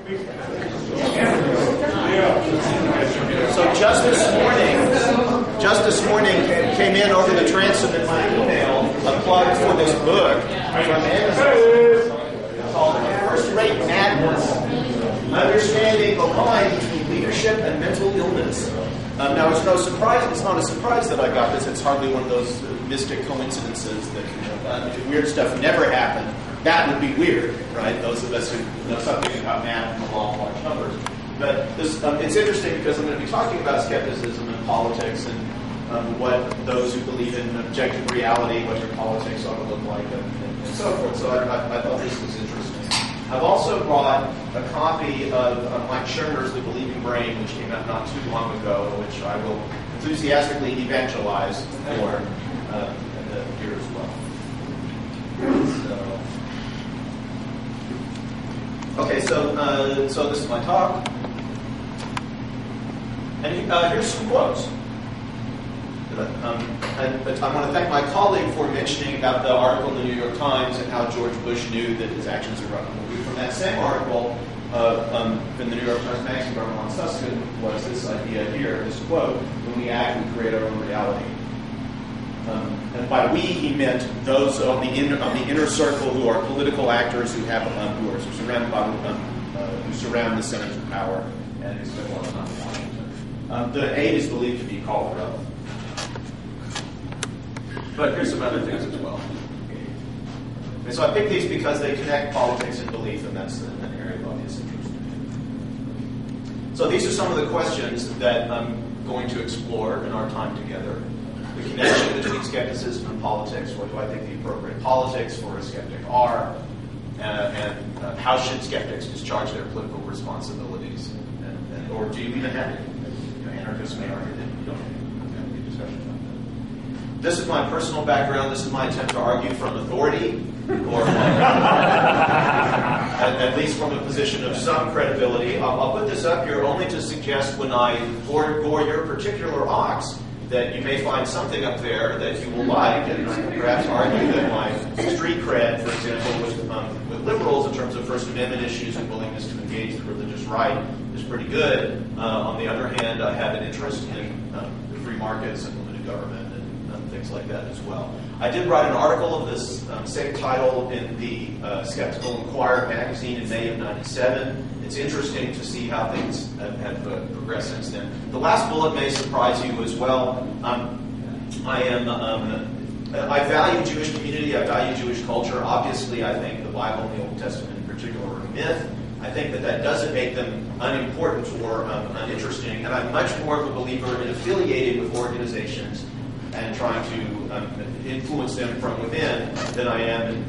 So just this morning came in over the transom in my email a plug for this book from Amazon called First-Rate Madness: Understanding the Line Between Leadership and Mental Illness. Now, it's no surprise. It's not a surprise that I got this. It's hardly one of those mystic coincidences that weird stuff never happened. That would be weird, right? Those of us who know something about math and the law of large numbers. But this, it's interesting because I'm going to be talking about skepticism and politics and what those who believe in objective reality, what their politics ought to look like, and so forth. So I thought this was interesting. I've also brought a copy of Mike Shermer's The Believing Brain, which came out not too long ago, which I will enthusiastically evangelize for here as well. So this is my talk. And here's some quotes. I want to thank my colleague for mentioning about the article in the New York Times and how George Bush knew that his actions are wrong. From that same article in the New York Times magazine by Ron Susskind was this idea here, this quote: "When we act, we create our own reality." And by we, he meant those on the inner circle who are political actors who have who are surrounded by who surround the centers of power and who spend a lot of time in Washington. The aid is believed to be called growth. But here's some other things as well. And so I picked these because they connect politics and belief, and that's an area of obvious interest. So these are some of the questions that I'm going to explore in our time together. The connection between skepticism and politics. What do I think the appropriate politics for a skeptic are? And how should skeptics discharge their political responsibilities? Or do you even have it? Anarchists may argue that you don't have any discussion about that. This is my personal background. This is my attempt to argue from authority, or at least from a position of some credibility. I'll put this up here only to suggest when I gore your particular ox that you may find something up there that you will like, and I can perhaps argue that my street cred, for example, with liberals in terms of First Amendment issues and willingness to engage the religious right is pretty good. On the other hand, I have an interest in the free markets and limited government and things like that as well. I did write an article of this same title in the Skeptical Inquirer magazine in May of '97. It's interesting to see how things have progressed since then. The last bullet may surprise you as well. I value Jewish community. I value Jewish culture. Obviously, I think the Bible and the Old Testament in particular are a myth. I think that doesn't make them unimportant or uninteresting. And I'm much more of a believer in affiliating with organizations and trying to influence them from within than I am in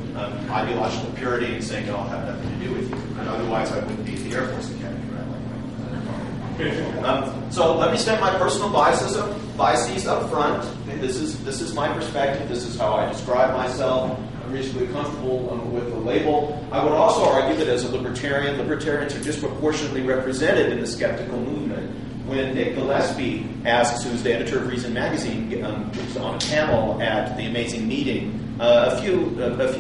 ideological purity and saying, no, I'll have nothing to do with you. And otherwise, I wouldn't be at the Air Force Academy. So let me state my personal biases up front. Okay, this is my perspective. This is how I describe myself. I'm reasonably comfortable with the label. I would also argue that as a libertarian, libertarians are disproportionately represented in the skeptical movement. When Nick Gillespie asks, who's the editor of Reason Magazine, was on a panel at the Amazing Meeting a few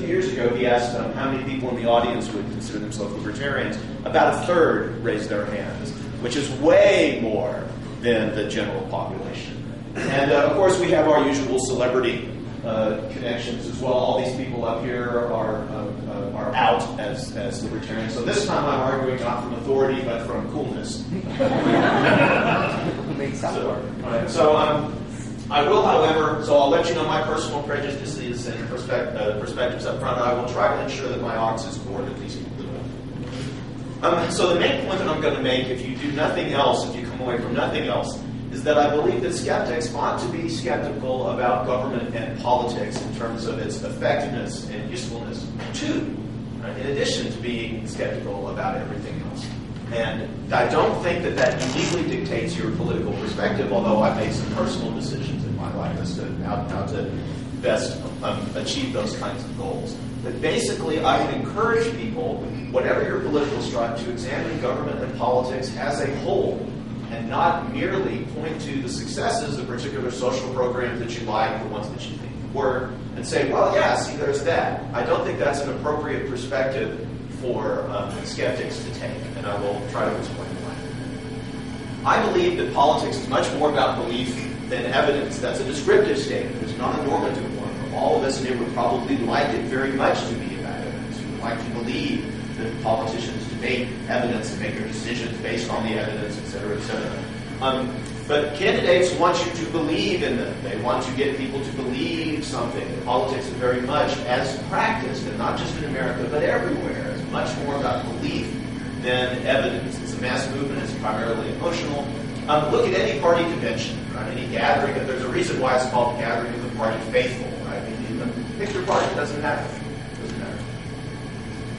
years ago, he asked how many people in the audience would consider themselves libertarians. About a third raised their hands, which is way more than the general population. And of course, we have our usual celebrity connections as well. All these people up here are out as libertarians. So this time I'm arguing not from authority, but from coolness. I will, however, so I'll let you know my personal prejudices and perspectives up front. I will try to ensure that my ox is gored at least a little. So the main point that I'm going to make, if you do nothing else, if you come away from nothing else, is that I believe that skeptics ought to be skeptical about government and politics in terms of its effectiveness and usefulness too, right, in addition to being skeptical about everything else. And I don't think that uniquely dictates your political perspective, although I've made some personal decisions in my life as to how to best achieve those kinds of goals. But basically, I would encourage people, whatever your political stripe, to examine government and politics as a whole, and not merely point to the successes of particular social programs that you like, the ones that you think work, and say, well, yeah, see, there's that. I don't think that's an appropriate perspective for skeptics to take, and I will try to explain why. I believe that politics is much more about belief than evidence. That's a descriptive statement. It's not a normative one. All of us here would probably like it very much to be about evidence. We would like to believe that politicians debate evidence and make their decisions based on the evidence, et cetera, et cetera. But candidates want you to believe in them. They want to get people to believe something. And politics is very much, as practiced, and not just in America, but everywhere, is much more about belief than evidence. It's a mass movement. It's primarily emotional. Look at any party convention, right? Any gathering. There's a reason why it's called the Gathering of the Party Faithful, right? Pick your party. It doesn't matter.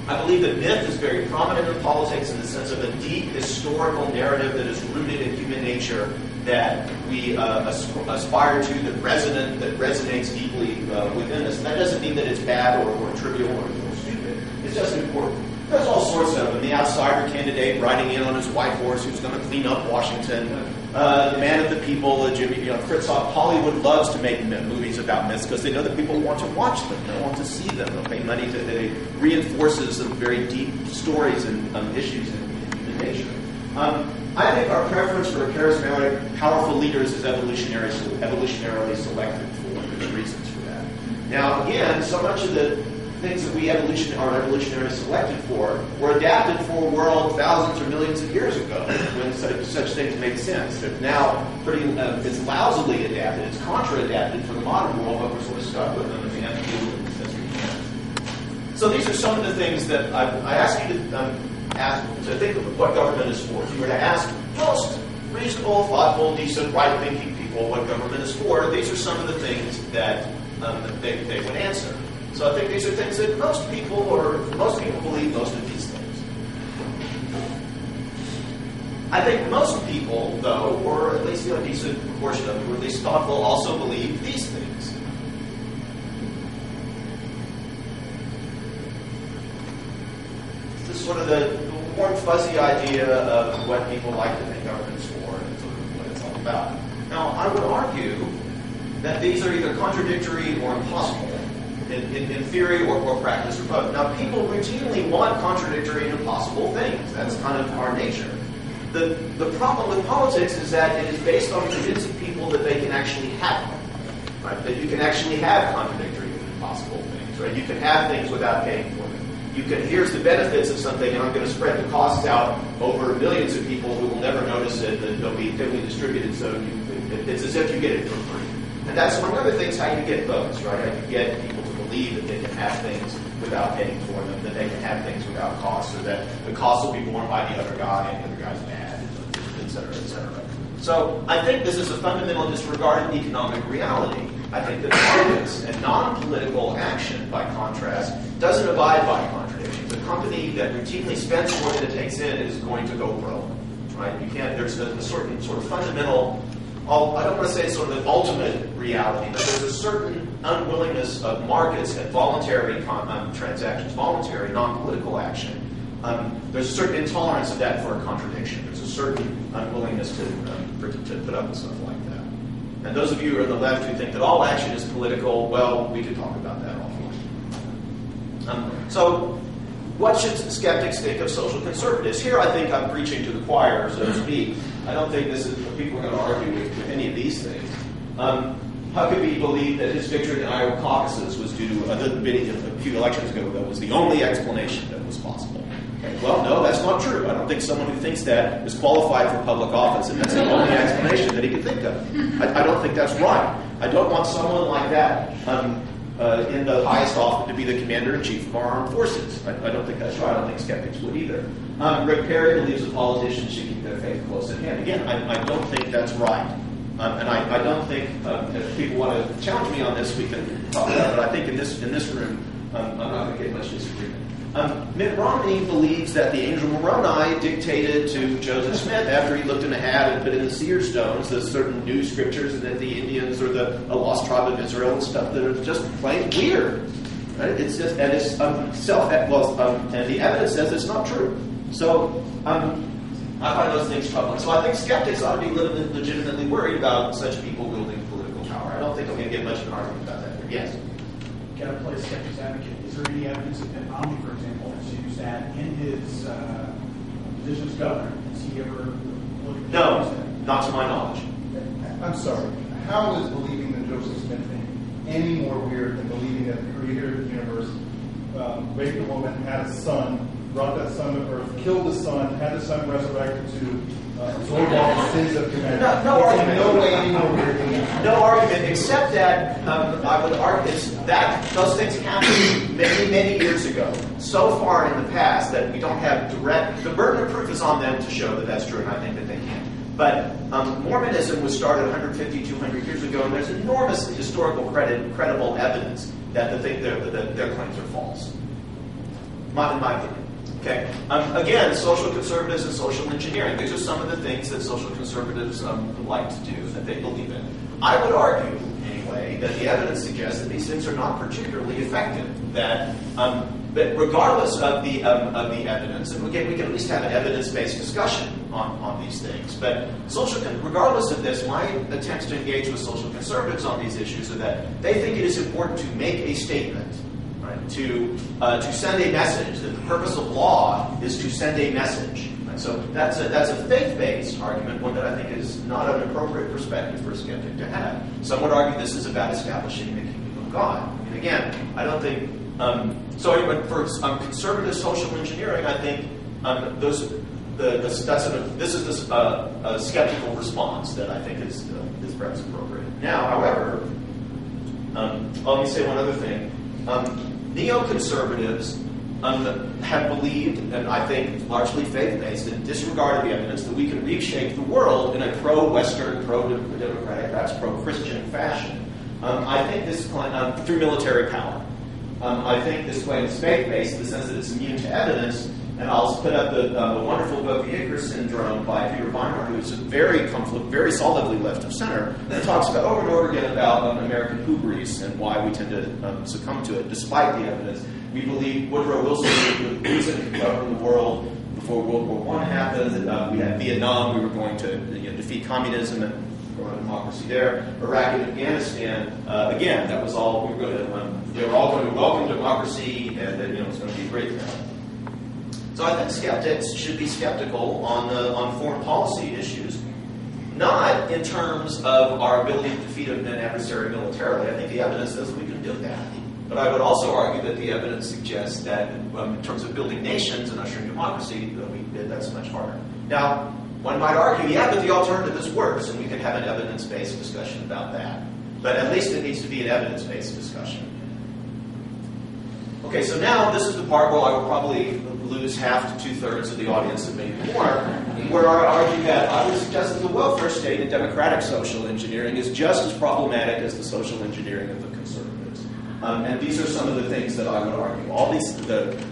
I believe that myth is very prominent in politics in the sense of a deep historical narrative that is rooted in human nature that we aspire to, that resonates deeply within us. And that doesn't mean that it's bad or trivial or stupid. It's just important. There's all sorts of them. The outsider candidate riding in on his white horse who's going to clean up Washington. The man of the people, Jimmy, Fritz Hollywood loves to make movies about myths because they know that people want to watch them. They want to see them. They'll pay money to. It reinforces some very deep stories and issues in human nature. I think our preference for charismatic, powerful leaders is evolutionarily selected for good reasons for that. Now, again, so much of the things that we are evolutionarily selected for were adapted for a world thousands or millions of years ago when such things made sense. They're now it's lousily adapted, it's contra-adapted for the modern world, but we're sort of stuck with them and we have to deal with them as we can. So these are some of the things that I ask you to think of what government is for. If you were to ask most reasonable, thoughtful, decent, right-thinking people what government is for, these are some of the things that they would answer. So I think these are things that most people believe most of these things. I think most people, though, or at least a decent proportion of them, or at least thoughtful, also believe these things. This is sort of the warm, fuzzy idea of what people like to think government is for and sort of what it's all about. Now, I would argue that these are either contradictory or impossible. In theory or practice or both. Now, people routinely want contradictory and impossible things. That's kind of our nature. The problem with politics is that it is based on convincing people that they can actually have them, right? That you can actually have contradictory and impossible things, right? You can have things without paying for them. You can, here's the benefits of something, and I'm going to spread the costs out over millions of people who will never notice it, and they'll be thinly distributed, so it's as if you get it for free. And that's, among other things, how you get votes, right? How you get people to believe that they can have things without paying for them, that they can have things without cost, or that the cost will be borne by the other guy, and the other guy's bad, et cetera, et cetera. So I think this is a fundamental disregard of economic reality. I think that markets and non-political action, by contrast, doesn't abide by contradictions. A company that routinely spends more than it takes in is going to go broke, right? You can't. There's a certain sort of fundamental. I don't want to say sort of the ultimate reality, but there's a certain unwillingness of markets and voluntary transactions, voluntary non-political action. There's a certain intolerance of that for a contradiction. There's a certain unwillingness to put up with stuff like that. And those of you on the left who think that all action is political, well, we could talk about that offline. So what should skeptics think of social conservatives? Here I think I'm preaching to the choir, so to speak. I don't think this is what people are going to argue with any of these things. Huckabee believed that his victory in the Iowa caucuses was due to a few elections ago that was the only explanation that was possible. Okay, well, no, that's not true. I don't think someone who thinks that is qualified for public office, and that's the only explanation that he could think of. I don't think that's right. I don't want someone like that in the highest office to be the commander-in-chief of our armed forces. I don't think that's right. I don't think skeptics would either. Rick Perry believes that politicians should keep their faith close at hand. Again, I don't think that's right. And I don't think, if people want to challenge me on this, we can talk about it. But I think in this room, I'm not going to get much disagreement. Mitt Romney believes that the angel Moroni dictated to Joseph Smith after he looked in a hat and put in the seer stones the certain new scriptures, and that the Indians or the lost tribe of Israel and stuff that are just plain weird. Right? It's just, and it's and the evidence says it's not true. So I find those things troubling. So I think skeptics ought to be legitimately worried about such people wielding political power. I don't think I'm going to get much of an argument about that here. Yes? Got to play skeptic's advocate. Is there any evidence that Mitt Romney, for example, has used use that in his position as governor? Has he ever looked at No, that? not to my knowledge. I'm sorry. How is believing the Joseph Smith thing any more weird than believing that the creator of the universe raped a woman, had a son, brought that son to earth, killed the son, had the son resurrected to absorb all the sins of humanity? No argument. No way any more weird than that. No argument, except that I would argue that those things happened many, many years ago, so far in the past that we don't have direct. The burden of proof is on them to show that that's true, and I think that they can. But Mormonism was started 150, 200 years ago, and there's enormous historical credible evidence that their claims are false. In my opinion. Okay. Again, social conservatives and social engineering. These are some of the things that social conservatives like to do, that they believe in. I would argue, anyway, that the evidence suggests that these things are not particularly effective. That regardless of the evidence, and again, we can at least have an evidence-based discussion on these things. But regardless of this, my attempts to engage with social conservatives on these issues are that they think it is important to make a statement, right, to send a message. That the purpose of law is to send a message. Right? So that's a faith-based argument, one that I think is not an appropriate perspective for a skeptic to have. Some would argue this is about establishing the kingdom of God. I mean, again, I don't think. For conservative social engineering, I think this is a skeptical response that I think is perhaps appropriate. Now, however, let me say one other thing. Neoconservatives have believed, and I think largely faith-based, in disregard of the evidence, that we can reshape the world in a pro-Western, pro-democratic, perhaps pro-Christian fashion. I think this through military power. I think this claim is faith-based in the sense that it's immune to evidence, and I'll put up the wonderful book, The Icarus Syndrome, by Peter Weimar, who's very solidly left of center, and talks about over and over again about American hubris and why we tend to succumb to it, despite the evidence. We believe Woodrow Wilson was the reason to govern the world before World War I happened. We had Vietnam, we were going to defeat communism and grow a democracy there. Iraq and Afghanistan, again, that was all, we were going to, they were all going to welcome democracy, and that it's going to be great. So I think skeptics should be skeptical on foreign policy issues, not in terms of our ability to defeat an adversary militarily. I think the evidence says we can do that. But I would also argue that the evidence suggests that in terms of building nations and ushering democracy, that's much harder. Now, one might argue, yeah, but the alternative is worse, and we can have an evidence-based discussion about that. But at least it needs to be an evidence-based discussion. Okay, so now this is the part where I will probably lose half to two-thirds of the audience, and maybe more, where I argue that I would suggest that the welfare state in democratic social engineering is just as problematic as the social engineering of the conservatives. And these are some of the things that I would argue.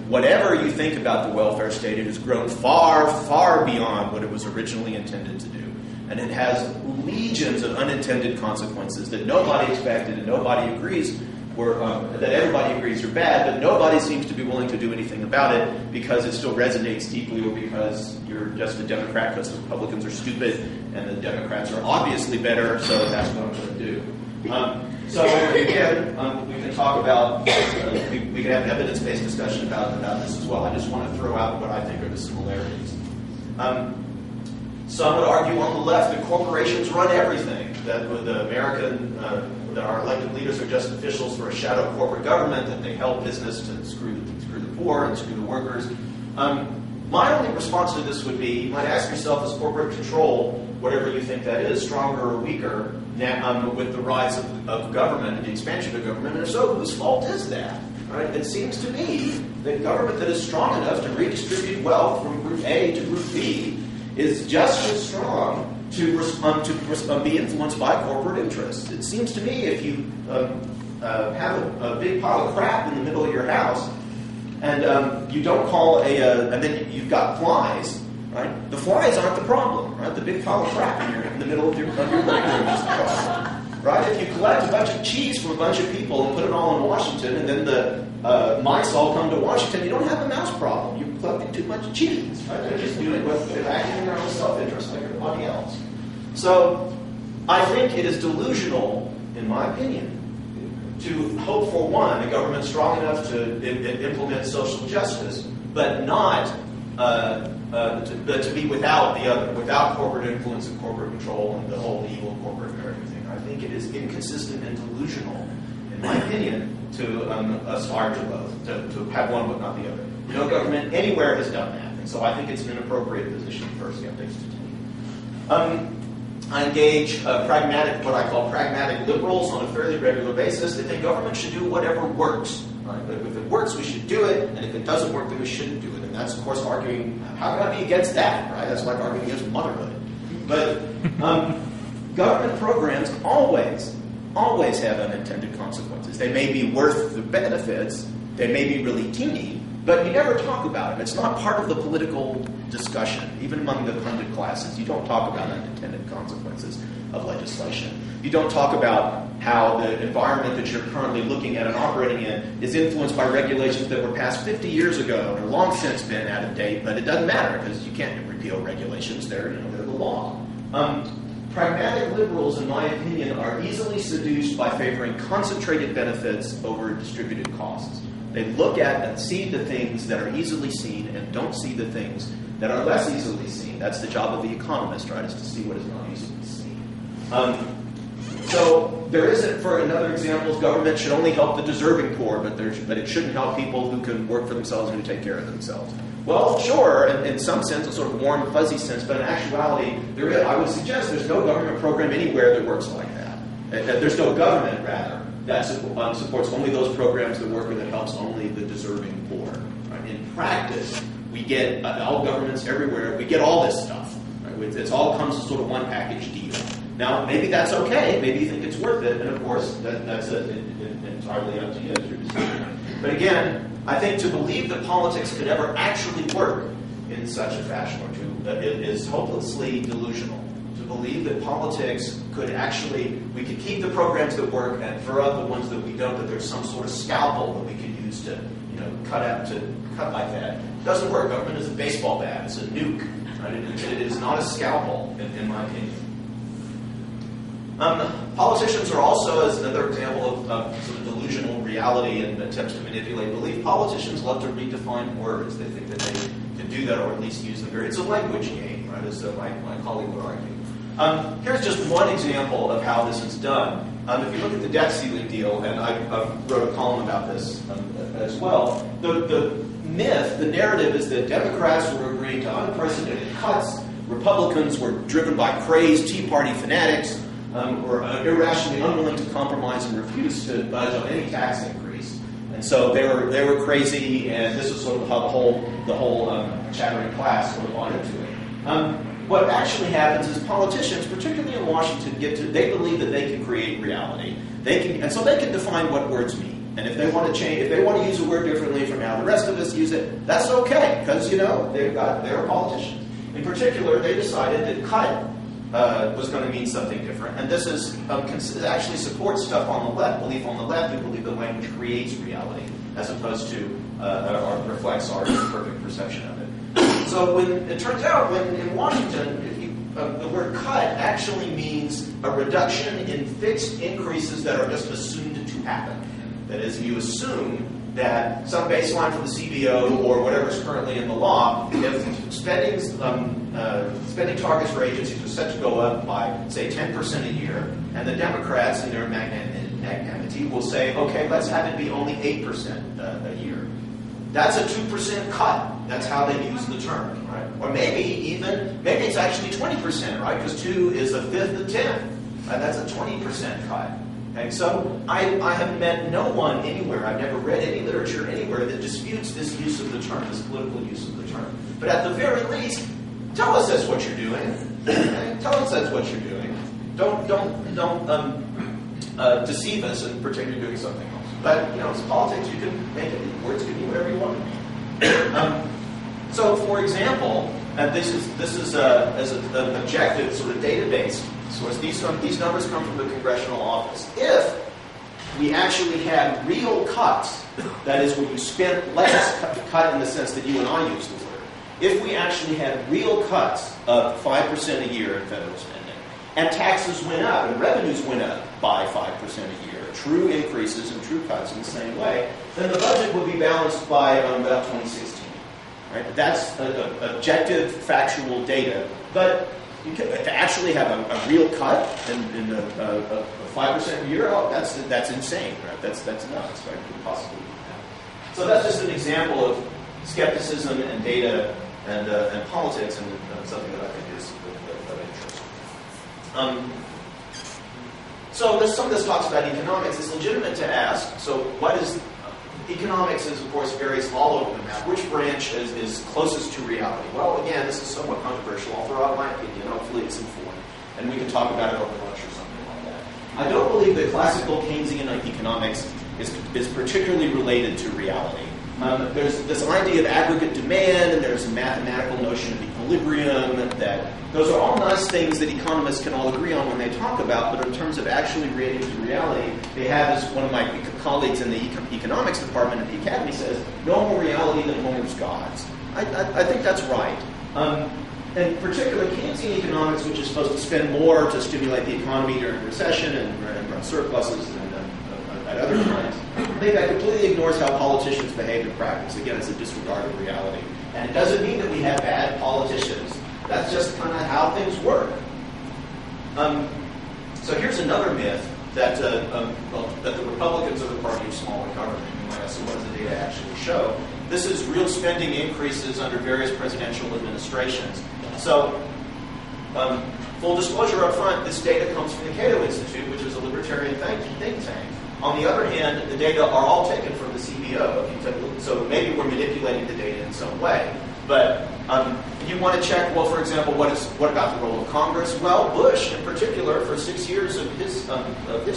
Whatever you think about the welfare state, it has grown far, far beyond what it was originally intended to do. And it has legions of unintended consequences that nobody expected and nobody agrees that everybody agrees are bad, but nobody seems to be willing to do anything about it because it still resonates deeply, or because you're just a Democrat because the Republicans are stupid and the Democrats are obviously better, so that's what I'm going to do. So again, we can talk about, we can have an evidence-based discussion about this as well. I just want to throw out what I think are the similarities. Some would argue on the left that corporations run everything, that that our elected leaders are just officials for a shadow corporate government, that they help business to screw the poor and screw the workers. My only response to this would be, you might ask yourself, is corporate control, whatever you think that is, stronger or weaker with the rise of government and the expansion of government? And if so, whose fault is that? Right? It seems to me that government that is strong enough to redistribute wealth from group A to group B is just as strong to be influenced by corporate interests. It seems to me if you have a big pile of crap in the middle of your house, and you don't call and then you've got flies, right? The flies aren't the problem, right? The big pile of crap in the middle of your living room is the problem, right? If you collect a bunch of cheese from a bunch of people and put it all in Washington, and then the mice all come to Washington, you don't have a mouse problem. You're collecting too much cheese, right? They're just doing it with acting in their own self-interest like everybody else. So I think it is delusional, in my opinion, to hope for, one, a government strong enough to implement social justice, but not to be without the other, without corporate influence and corporate control and the whole evil corporate American thing. I think it is inconsistent and delusional, in my opinion, to aspire to both, to have one but not the other. No government anywhere has done that, and so I think it's an inappropriate position for skeptics to take. I engage what I call pragmatic liberals on a fairly regular basis. They think government should do whatever works. Right? But if it works, we should do it, and if it doesn't work, then we shouldn't do it. And that's, of course, arguing, how can I be against that? Right? That's like arguing against motherhood. But government programs always have unintended consequences. They may be worth the benefits, they may be really teeny, but you never talk about them. It's not part of the political discussion, even among the pundit classes. You don't talk about unintended consequences of legislation. You don't talk about how the environment that you're currently looking at and operating in is influenced by regulations that were passed 50 years ago and are long since been out of date, but it doesn't matter because you can't repeal regulations. They're the law. Pragmatic liberals, in my opinion, are easily seduced by favoring concentrated benefits over distributed costs. They look at and see the things that are easily seen and don't see the things that are less easily seen. That's the job of the economist, right, is to see what is not easily seen. So there isn't, for another example, government should only help the deserving poor, but it shouldn't help people who can work for themselves and who take care of themselves. Well, sure, in some sense, a sort of warm, fuzzy sense, but in actuality, I would suggest there's no government program anywhere that works like that. There's no government, rather, that supports only those programs that work or that helps only the deserving poor. Right? In practice, we get, all governments everywhere, we get all this stuff. Right? It all comes as sort of one package deal. Now, maybe that's okay. Maybe you think it's worth it. And, of course, that's entirely up to you as your decision. But, again, I think to believe that politics could ever actually work in such a fashion is hopelessly delusional. To believe that politics could actually, we could keep the programs that work and throw out the ones that we don't, that there's some sort of scalpel that we could use to, cut like that. It doesn't work. Government is a baseball bat. It's a nuke. Right? It is not a scalpel, in my opinion. Politicians are also, as another example of sort of delusional reality and attempts to manipulate belief, politicians love to redefine words. They think that they can do that or at least use them very. It's a language game, right, as my colleague would argue. Here's just one example of how this is done. If you look at the debt ceiling deal, and I wrote a column about this as well, the myth, the narrative is that Democrats were agreeing to unprecedented cuts, Republicans were driven by crazed Tea Party fanatics, were irrationally unwilling to compromise and refused to budge on any tax increase, and so they were crazy. And this was sort of how the whole chattering class sort of bought into it. What actually happens is politicians, particularly in Washington, they believe that they can create reality. And so they can define what words mean. And if they want to change, if they want to use a word differently from how the rest of us use it, that's okay because they're politicians. In particular, they decided that cut was going to mean something different. And this is actually supports stuff on the left, belief on the left, who believe that language creates reality, as opposed to or reflects our perfect perception of it. So it turns out in Washington, the word cut actually means a reduction in fixed increases that are just assumed to happen. That is, you assume that some baseline for the CBO or whatever is currently in the law, if spending targets for agencies are set to go up by, say, 10% a year, and the Democrats in their magnanimity will say, okay, let's have it be only 8% a year. That's a 2% cut. That's how they use the term, right? Or maybe it's actually 20%, right? Because 2 is a fifth of 10. Right? That's a 20% cut. Okay, so I have met no one anywhere, I've never read any literature anywhere that disputes this use of the term, this political use of the term. But at the very least, tell us that's what you're doing. Okay? Tell us that's what you're doing. Don't deceive us and pretend you're doing something else. But, it's politics, you can make it, words can be whatever you want. So, for example, and this is as an objective sort of data-based source. These numbers come from the congressional office. If we actually had real cuts, that is, when you spent less, cut in the sense that you and I use the word, if we actually had real cuts of 5% a year in federal spending, and taxes went up and revenues went up by 5% a year, true increases and true cuts in the same way, then the budget would be balanced by about 2016. Right? That's objective, factual data. But to actually have a real cut in a 5% a year, that's insane. Right? That's nuts. Right? Possibly. So that's just an example of skepticism and data and politics, and something that I think is of interest. So some of this talks about economics. It's legitimate to ask, so what is... Economics is, of course, varies all over the map. Which branch is closest to reality? Well, again, this is somewhat controversial. I'll throw out my opinion. Hopefully it's informed. And we can talk about it over lunch or something like that. I don't believe that classical Keynesian economics is particularly related to reality. There's this idea of aggregate demand, and there's a mathematical notion of equilibrium. That those are all nice things that economists can all agree on when they talk about, but in terms of actually relating to reality, they have, as one of my colleagues in the economics department at the academy says, no more reality than Homer's gods. I think that's right. And particularly Keynesian economics, which is supposed to spend more to stimulate the economy during recession and run surpluses at other times, I think that completely ignores how politicians behave in practice. Again, it's a disregard of reality. And it doesn't mean that we have bad politicians. That's just kind of how things work. So here's another myth that that the Republicans are the party of smaller government. You might ask, so what does the data actually show? This is real spending increases under various presidential administrations. So, full disclosure up front, this data comes from the Cato Institute, which is a libertarian think tank. On the other hand, the data are all taken from the CBO. So maybe we're manipulating the data in some way. But you want to check, well, for example, what about the role of Congress? Well, Bush, in particular, for 6 years of his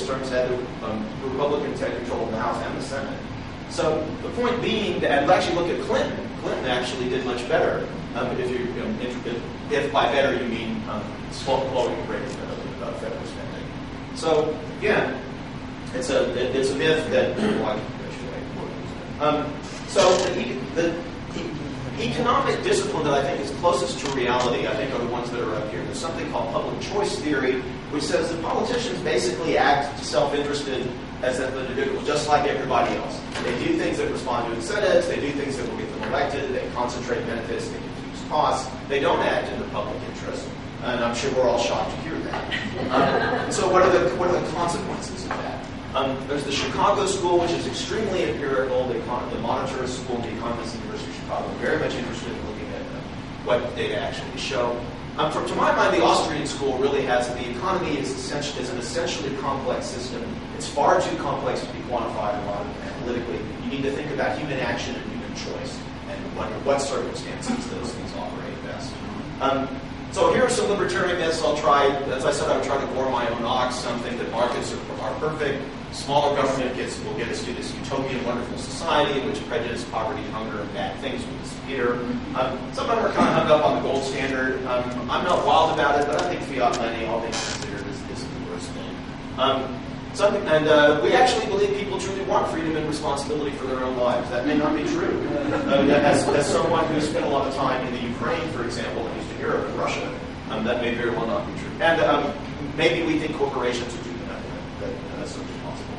terms, had Republicans had control of the House and the Senate. So the point being that, actually look at Clinton. Clinton actually did much better. If by better you mean slowing the rate of federal spending. So again, it's a myth that people like to perpetuate. So the economic discipline that I think is closest to reality, I think, are the ones that are up here. There's something called public choice theory, which says that politicians basically act self-interested as individuals, just like everybody else. They do things that respond to incentives, they do things that will get them elected, they concentrate benefits, they confuse costs, they don't act in the public interest. And I'm sure we're all shocked to hear that. So what are the consequences of that? There's the Chicago School, which is extremely empirical. The Monitor School, the Economists at the University of Chicago, very much interested in looking at what data actually show. To my mind, the Austrian school really has the economy is an essentially complex system. It's far too complex to be quantified analytically. You need to think about human action and human choice, and under what circumstances those things operate best. So here are some libertarian myths. I'll try, as I said, I'll try to bore my own ox. Some think that markets are perfect. Smaller government will get us to this utopian, wonderful society in which prejudice, poverty, hunger, and bad things will disappear. Some of them are kind of hung up on the gold standard. I'm not wild about it, but I think fiat money, all things considered, is the worst thing. We actually believe people truly want freedom and responsibility for their own lives. That may not be true. As someone who spent a lot of time in the Ukraine, for example, and Eastern Europe and Russia, that may very well not be true. And maybe we think corporations are too benevolent. That's so possible.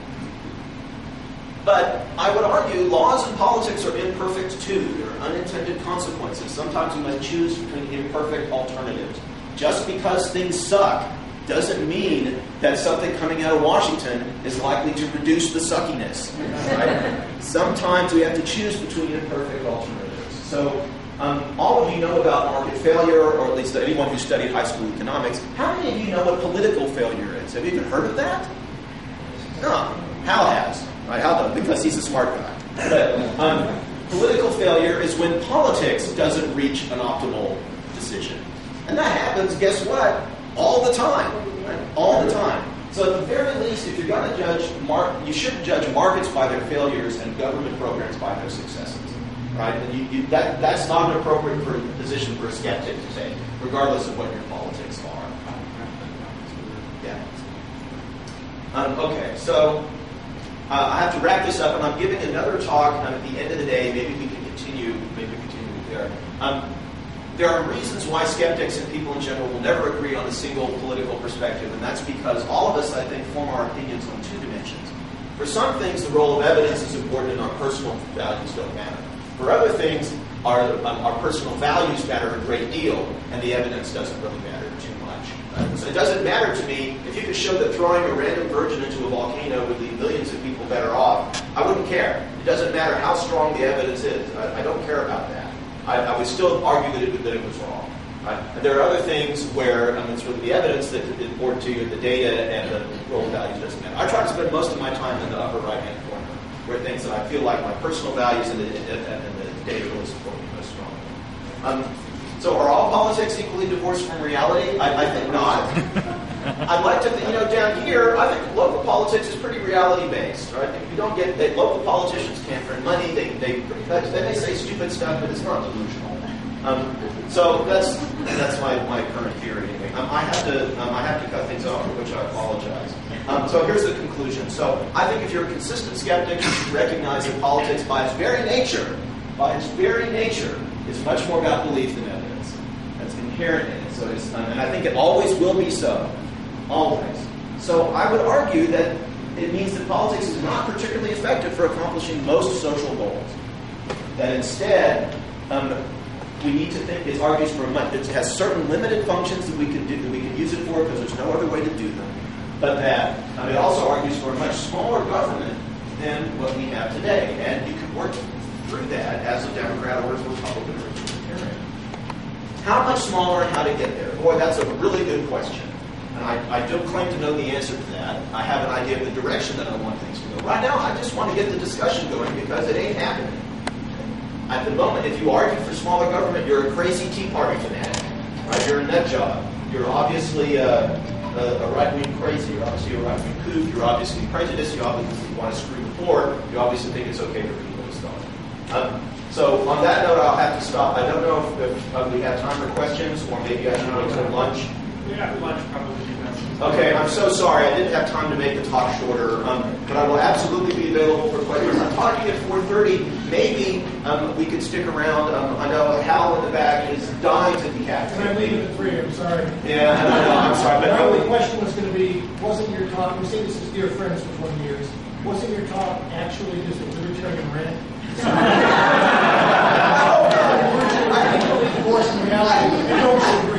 But I would argue laws and politics are imperfect too. There are unintended consequences. Sometimes we must choose between imperfect alternatives. Just because things suck doesn't mean that something coming out of Washington is likely to reduce the suckiness. Right? Sometimes we have to choose between imperfect alternatives. So all of you know about market failure, or at least anyone who studied high school economics. How many of you know what political failure is? Have you even heard of that? No. Hal has. Right? Hal does, because he's a smart guy. But political failure is when politics doesn't reach an optimal decision. And that happens, guess what? All the time. Right? All the time. So at the very least, if you're going to judge, you shouldn't judge markets by their failures and government programs by their successes. Right? And that's not an appropriate position for a skeptic to take, regardless of what your politics are. Yeah. Okay, so I have to wrap this up, and I'm giving another talk at the end of the day. Maybe we can continue there. There are reasons why skeptics and people in general will never agree on a single political perspective, and that's because all of us, I think, form our opinions on two dimensions. For some things, the role of evidence is important and our personal values don't matter. For other things, our personal values matter a great deal, and the evidence doesn't really matter too much. So it doesn't matter to me if you could show that throwing a random virgin into a volcano would leave millions of people better off. I wouldn't care. It doesn't matter how strong the evidence is. I don't care about that. I would still argue that it was wrong. And there are other things where it's really the evidence that is important to you, the data and the role of values doesn't matter. I try to spend most of my time in the upper right-hand corner, where things that I feel like my personal values and the data really support me most strongly. So are all politics equally divorced from reality? I think not. I'd like to think, down here, I think local politics is pretty reality-based, right? If you don't get, local politicians can't earn money, they say stupid stuff, but it's not delusional. So that's my current theory. Anyway. I have to cut things off, for which I apologize. So here's the conclusion. So I think if you're a consistent skeptic, you should recognize that politics, by its very nature, is much more about belief than evidence. That's inherent in it. So and I think it always will be so. Always. So I would argue that it means that politics is not particularly effective for accomplishing most social goals. That instead, we need to think it argues for it has certain limited functions that we can do, that we can use it for because there's no other way to do them. But that it also argues for a much smaller government than what we have today. And you can work through that as a Democrat or as a Republican or a Libertarian. How much smaller and how to get there? Boy, that's a really good question. And I don't claim to know the answer to that. I have an idea of the direction that I want things to go. Right now, I just want to get the discussion going because it ain't happening. At the moment, if you argue for smaller government, you're a crazy Tea Party fanatic. Right? You're a nut job. You're obviously a right-wing crazy. You're obviously a right-wing kook. You're obviously prejudiced. You obviously want to screw the poor. You obviously think it's okay for people to starve. So on that note, I'll have to stop. I don't know if we have time for questions, or maybe I should wait till lunch. We have lunch probably. Okay, I'm so sorry. I didn't have time to make the talk shorter, but I will absolutely be available for questions. I'm talking at 4:30. Maybe we could stick around. I know Hal in the back is dying to be happy. Can I leave at 3? I'm sorry. Yeah, I know. I'm sorry. But my only question was going to be, wasn't your talk, we say this is dear friends for 20 years, wasn't your talk actually just a libertarian rant? I think divorce in reality. I don't agree.